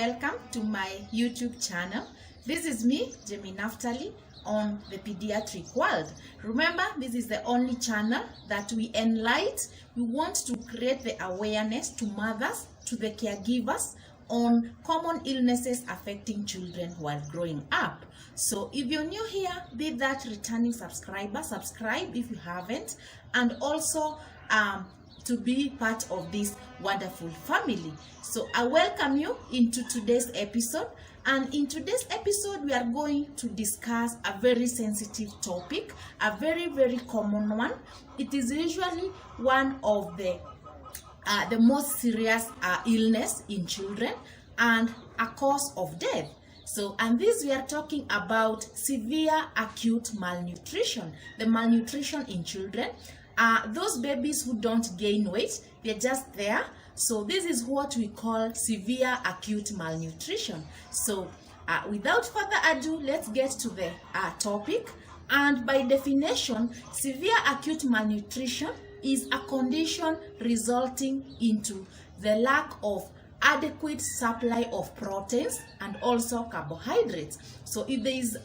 welcome to my YouTube channel. This is me, Jemienaftaly, on the pediatric world. Remember, this is the only channel that we enlighten. We want to create the awareness to mothers, to the caregivers on common illnesses affecting children while growing up. So if you're new here, be that returning subscriber, subscribe if you haven't, and also to be part of this wonderful family. So I welcome you into today's episode, and in today's episode we are going to discuss a very sensitive topic, a very common one. It is usually one of the most serious illness in children and a cause of death. So, and this we are talking about severe acute malnutrition, the malnutrition in children. Those babies who don't gain weight, they're just there. So this is what we call severe acute malnutrition. So without further ado, let's get to the topic. And by definition, severe acute malnutrition is a condition resulting into the lack of adequate supply of proteins and also carbohydrates. So if there is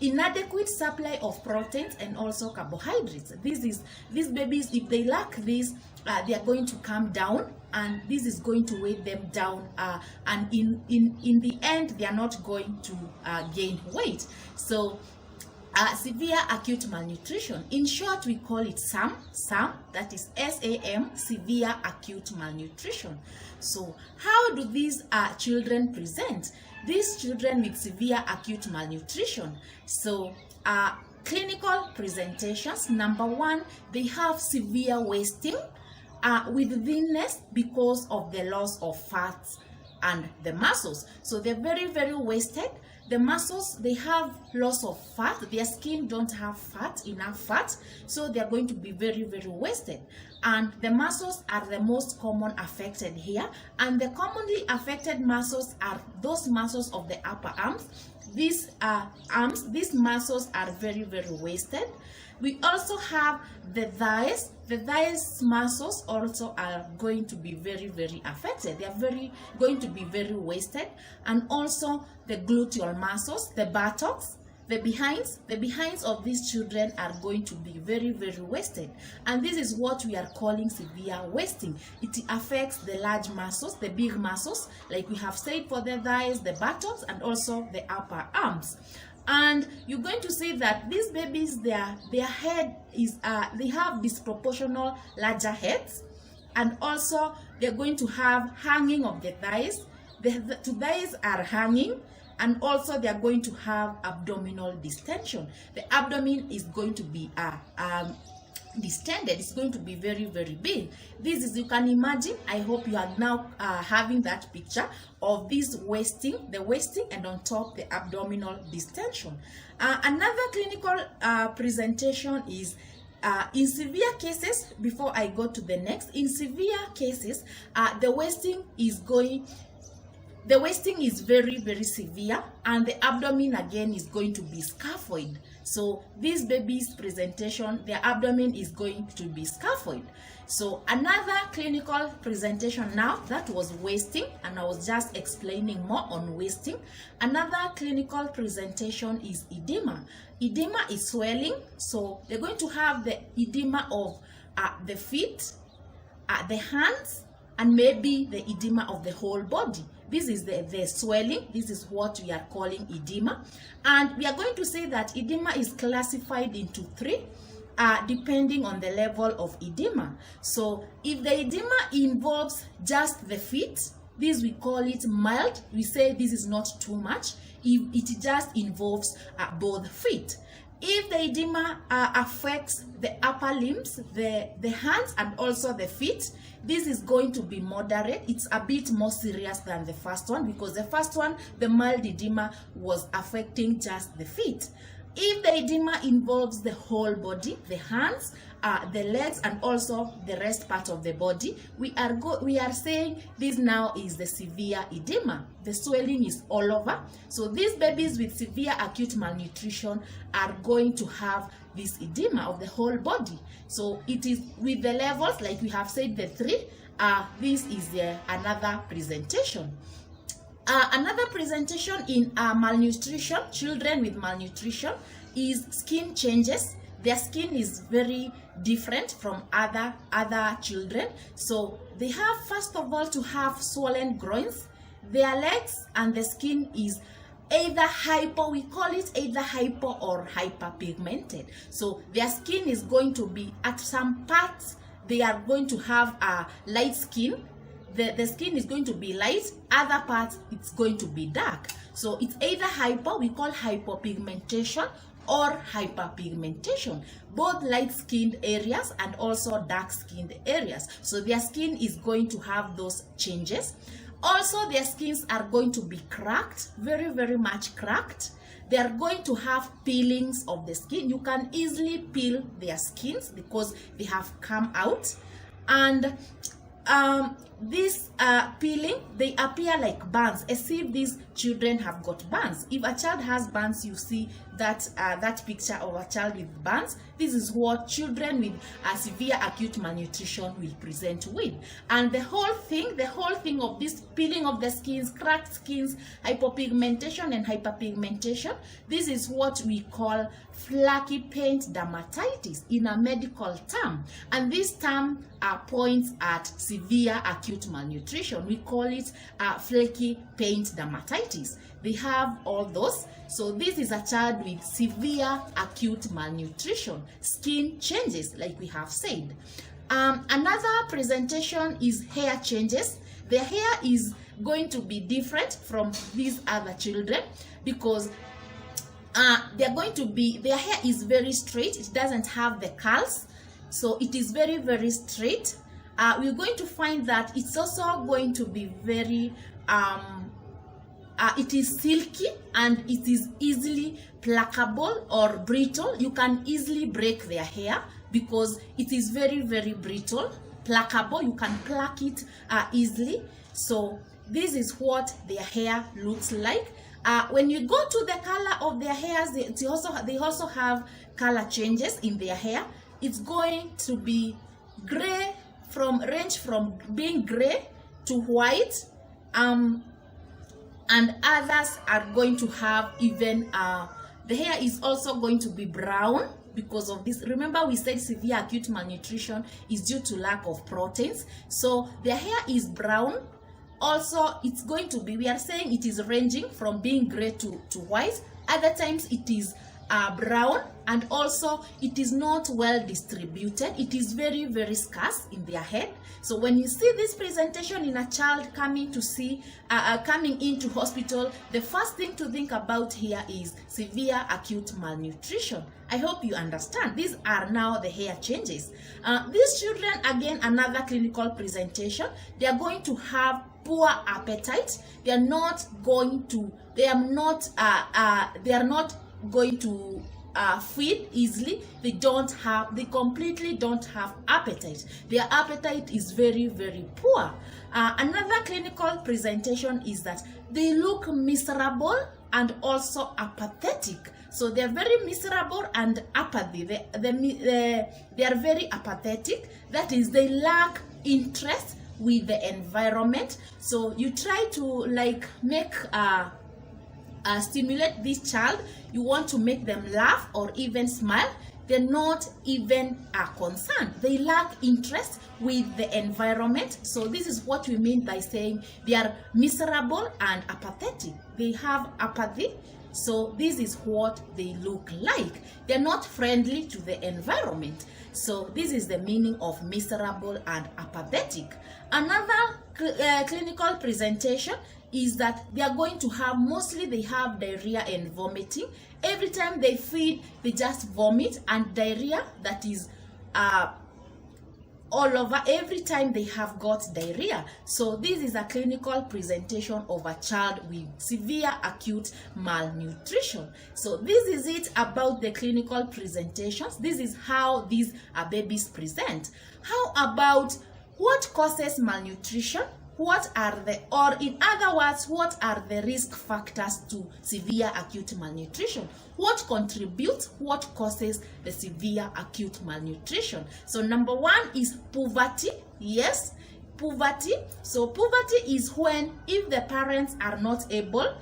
inadequate supply of proteins and also carbohydrates, these babies, if they lack this, they are going to come down, and this is going to weigh them down, and in the end they are not going to gain weight. So severe acute malnutrition, in short we call it SAM, that is SAM, severe acute malnutrition. So how do these children present? These children with severe acute malnutrition, so clinical presentations, number one, they have severe wasting with thinness because of the loss of fats and the muscles. So they're very wasted. The muscles, they have loss of fat. Their skin don't have enough fat, so they're going to be very wasted. And the muscles are the most common affected here, and the commonly affected muscles are those muscles of the upper arms. These these muscles are very wasted. We also have the thighs. The thighs muscles also are going to be very affected. They are going to be very wasted. And also the gluteal muscles, the buttocks, the behinds of these children are going to be very wasted. And this is what we are calling severe wasting. It affects the large muscles, the big muscles, like we have said, for the thighs, the buttocks, and also the upper arms. And you're going to see that these babies, their head is they have disproportional larger heads, and also they're going to have hanging of the thighs. The thighs are hanging, and also they are going to have abdominal distension. The abdomen is going to be distended. It's going to be very big. This is, you can imagine, I hope you are now having that picture of this wasting, the wasting, and on top the abdominal distension. Another clinical presentation is in severe cases, before I go to the next, in severe cases, the wasting is very severe, and the abdomen again is going to be scaphoid. So this baby's presentation, their abdomen is going to be scaphoid. So another clinical presentation, now that was wasting, and I was just explaining more on wasting. Another clinical presentation is edema. Edema is swelling, so they're going to have the edema of the feet, the hands, and maybe the edema of the whole body. This is the swelling. This is what we are calling edema. And we are going to say that edema is classified into three, depending on the level of edema. So if the edema involves just the feet, this we call it mild. We say this is not too much if it just involves both feet. If the edema affects the upper limbs, the hands, and also the feet, this is going to be moderate. It's a bit more serious than the first one, because the first one, the mild edema, was affecting just the feet. If the edema involves the whole body, the hands, the legs, and also the rest part of the body, we are saying this now is the severe edema. The swelling is all over. So these babies with severe acute malnutrition are going to have this edema of the whole body. So it is with the levels, like we have said, the three. This is another presentation. Another presentation in malnutrition, children with malnutrition, is skin changes. Their skin is very different from other children. So they have, first of all, to have swollen groins. Their legs and the skin is either hypo, we call it either hypo or hyperpigmented. So their skin is going to be, at some parts, they are going to have a light skin. The skin is going to be light, other parts it's going to be dark. So it's either hypo, we call hypopigmentation, or hyperpigmentation, both light-skinned areas and also dark-skinned areas. So their skin is going to have those changes. Also, their skins are going to be cracked, very, very much cracked. They are going to have peelings of the skin. You can easily peel their skins because they have come out. And this peeling, they appear like burns, as if these children have got burns. If a child has burns, you see that that picture of a child with burns. This is what children with severe acute malnutrition will present with. And the whole thing of this peeling of the skins, cracked skins, hypopigmentation and hyperpigmentation, this is what we call flaky paint dermatitis in a medical term. And this term points at severe acute malnutrition. We call it flaky paint dermatitis. They have all those. So this is a child with severe acute malnutrition, skin changes, like we have said. Another presentation is hair changes. Their hair is going to be different from these other children because their hair is very straight. It doesn't have the curls, so it is very, very straight. We're going to find that it's also going to be very it is silky and it is easily pluckable or brittle. You can easily break their hair because it is very, very brittle, pluckable. You can pluck it easily. So this is what their hair looks like. When you go to the color of their hairs, they also have color changes in their hair. It's going to be gray, range from being gray to white, and others are going to have even the hair is also going to be brown because of this. Remember, we said severe acute malnutrition is due to lack of proteins. So their hair is brown. Also, it's going to be, we are saying it is ranging from being gray to white. Other times it is brown, and also it is not well distributed. It is very, very scarce in their head. So when you see this presentation in a child coming into hospital, the first thing to think about here is severe acute malnutrition. I hope you understand. These are now the hair changes. These children, again, another clinical presentation. They are going to have poor appetite. They are not going to feed easily. They completely don't have appetite. Their appetite is very, very poor. Another clinical presentation is that they look miserable and also apathetic. So they're very miserable and apathy. They are very apathetic. That is, they lack interest with the environment. So you try to make stimulate this child. You want to make them laugh or even smile. They're not even concerned. They lack interest with the environment. So this is what we mean by saying they are miserable and apathetic. They have apathy. So this is what they look like. They're not friendly to the environment. So this is the meaning of miserable and apathetic. Another clinical presentation is that they are going to have, mostly they have diarrhea and vomiting. Every time they feed, they just vomit, and diarrhea that is all over every time they have got diarrhea. So this is a clinical presentation of a child with severe acute malnutrition. So this is it about the clinical presentations. This is how these babies present. How about what causes malnutrition? What are in other words, what are the risk factors to severe acute malnutrition? What contributes, what causes the severe acute malnutrition? So number one is poverty. Yes, poverty. So poverty is when, if the parents are not able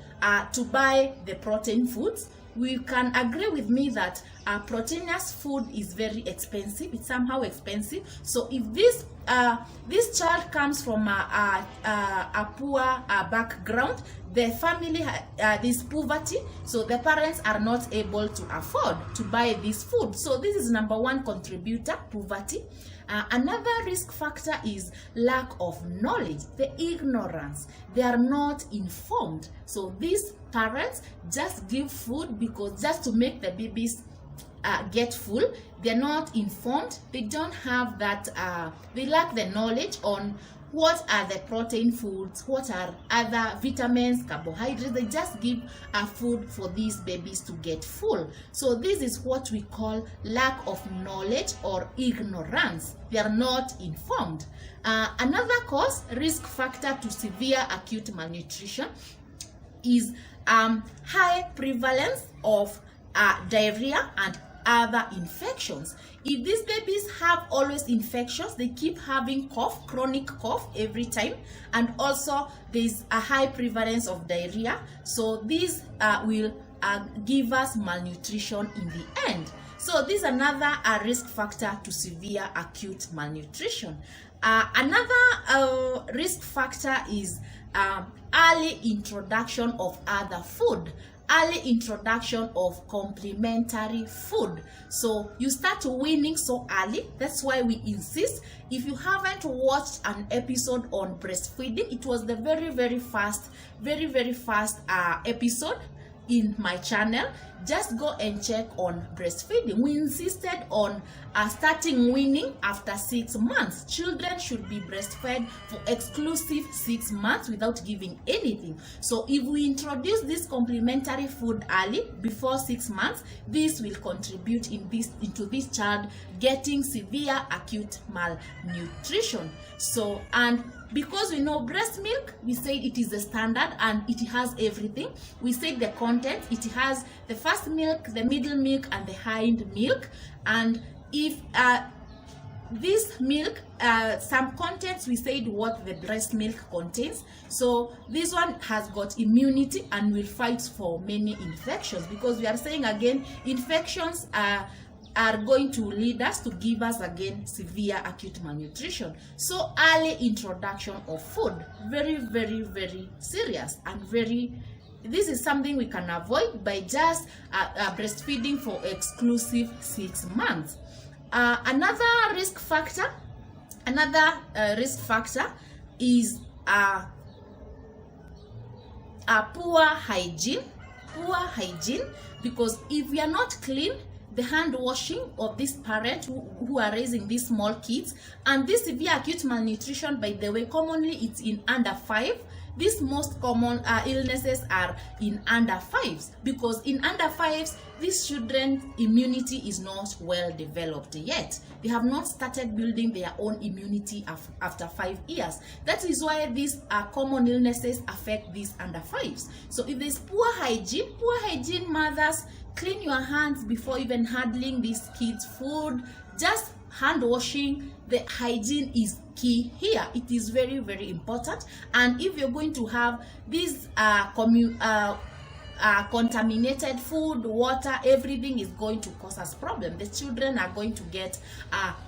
to buy the protein foods. We can agree with me that proteinous food is very expensive. It's somehow expensive. So if this child comes from a poor background, the family this poverty, so the parents are not able to afford to buy this food. So this is number one contributor, poverty. Another risk factor is lack of knowledge, the ignorance. They are not informed. So these parents just give food because just to make the babies get full. They're not informed. They don't have that, they lack the knowledge on what are the protein foods, what are other vitamins, carbohydrates. They just give a food for these babies to get full. So this is what we call lack of knowledge or ignorance. They are not informed. Another cause, risk factor to severe acute malnutrition, is high prevalence of diarrhea and other infections. If these babies have always infections, they keep having cough, chronic cough every time, and also there's a high prevalence of diarrhea, so this will give us malnutrition in the end. So this is another risk factor to severe acute malnutrition. Another risk factor is early introduction of other food. Early introduction of complementary food. So you start weaning so early. That's why we insist. If you haven't watched an episode on breastfeeding, it was the very first episode in my channel. Just go and check on breastfeeding. We insisted on starting weaning after 6 months. Children should be breastfed for exclusive 6 months without giving anything. So if we introduce this complementary food early, before 6 months, this will contribute into this child getting severe acute malnutrition. So, and because we know breast milk, we say it is a standard and it has everything. We say the content, it has the first milk, the middle milk, and the hind milk. And if this milk, some contents, we said what the breast milk contains. So this one has got immunity and will fight for many infections, because we are saying again, infections are going to lead us to give us again severe acute malnutrition. So early introduction of food, very serious, and this is something we can avoid by just breastfeeding for exclusive 6 months. Another risk factor is poor hygiene, because if we are not clean, the hand washing of this parent who are raising these small kids, and this severe acute malnutrition, by the way, commonly it's in under 5. These most common illnesses are in under 5s, because in under 5s, these children's immunity is not well developed yet. They have not started building their own immunity after 5 years. That is why these common illnesses affect these under 5s. So if there's poor hygiene, mothers, clean your hands before even handling these kids' food. Just hand washing, the hygiene is key here. It is very important. And if you're going to have these contaminated food, water, everything is going to cause us problem. The children are going to get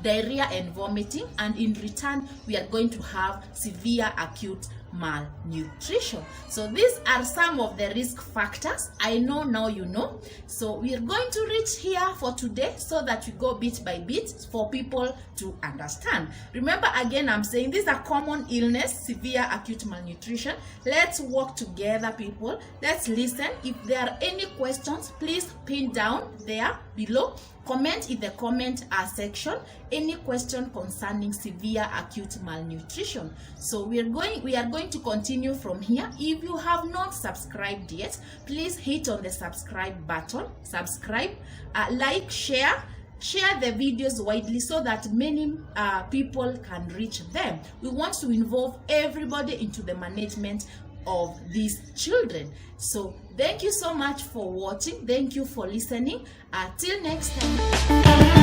diarrhea and vomiting, and in return we are going to have severe acute malnutrition. So these are some of the risk factors. I know now you know. So we are going to reach here for today, so that we go bit by bit for people to understand. Remember, again, I'm saying these are common illness, severe acute malnutrition. Let's work together, people. Let's listen. If there are any questions, please pin down there below. Comment in the comment section any question concerning severe acute malnutrition. So we are going to continue from here. If you have not subscribed yet, please hit on the subscribe button. Subscribe, like, share the videos widely, so that many people can reach them. We want to involve everybody into the management of these children. So thank you so much for watching. Thank you for listening. Till next time.